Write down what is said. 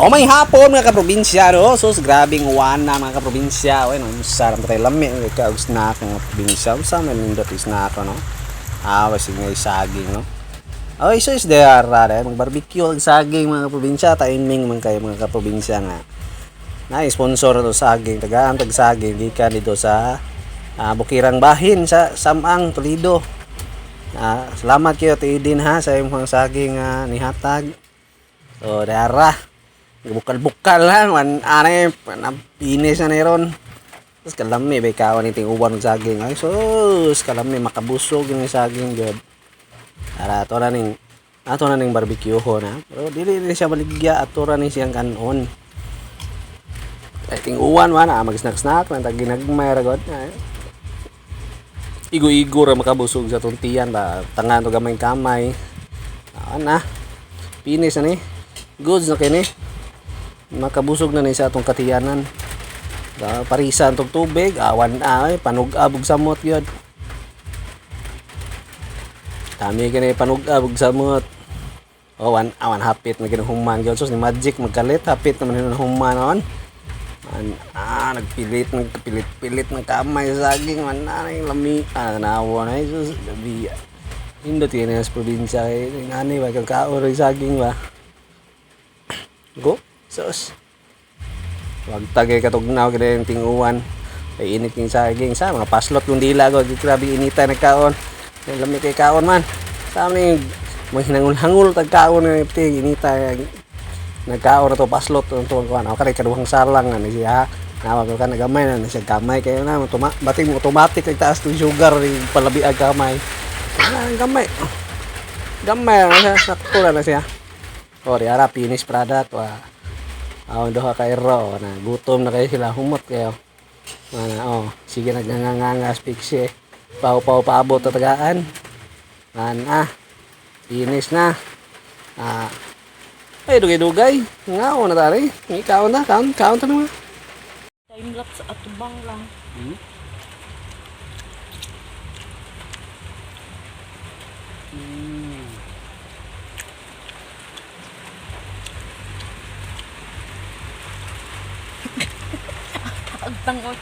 O may hapon mga kaprobinsya no. Sus grabing uwan na mga kaprobinsya. Oy no sarang patay lami ka snack mga probinsya. Usa man nindot snack no. Wasig nga saging no. Oy so is there rare mag-barbecue ang saging mga kaprobinsya. Timing man kayo mga kaprobinsya nga. Na sponsor to saging tagaan tag saging gikan dito sa Bukirang Bahin sa Samang Toledo. Salamat kayo Tidin ha sa imong saging nihatag. So dara bukal-bukal lang man anay pinis na ron. Tapos kalami bay kawan iting uban ng saging. Ay sus kalami makabusog yung saging jud. Ara ato na ning barbecue ho na. Pero dili siya baligya ato ra ni siyang kanon. Iting uwan man mag-snack nang tag ginagmay ra gud. Igo-igo ra makabusog sa tuntian ba tangan to gamay kamay. Na pinis na ni. Goods na kini. Makabusog na ni sa atong katiyanan. Parisan tong tubig, awan ay panug-abog samot gyud. Tami kini panug-abog samot. Awan hapit na ginuhuman gyud sus ni magic magkalit hapit naman ni human on. Nagpilit ng kamay sa saging man ay lami nawo na sus gabi. Indot kini sa probinsya kay ngani ba kang kaon saging ba. Go. Sus. Wag tagay katugnaw kada yung tinguan. Ay init yung saging sa mga paslot yung dila ko. Grabe inita nagkaon. Lami kay kaon man. Sa amin mga hinangul-hangul tagkaon ng inita nagkaon na to paslot to kuan. Okay kaduhang sarlang na siya. Nawag ka nagamay na siya kamay kayo na bating automatic kay taas tong sugar palabi ag kamay. Gamay. Gamay na siya sakto na siya. Ori ara finish product wa. Doha kay ro na gutom na kayo sila humot kayo. Sige nagngangangas piksi. Pau paabot tatagaan. Finish na. Ay dugay-dugay. Ngao na tari. Ikaw na count ta naman. Time lapse at tubang lang. Agtangot.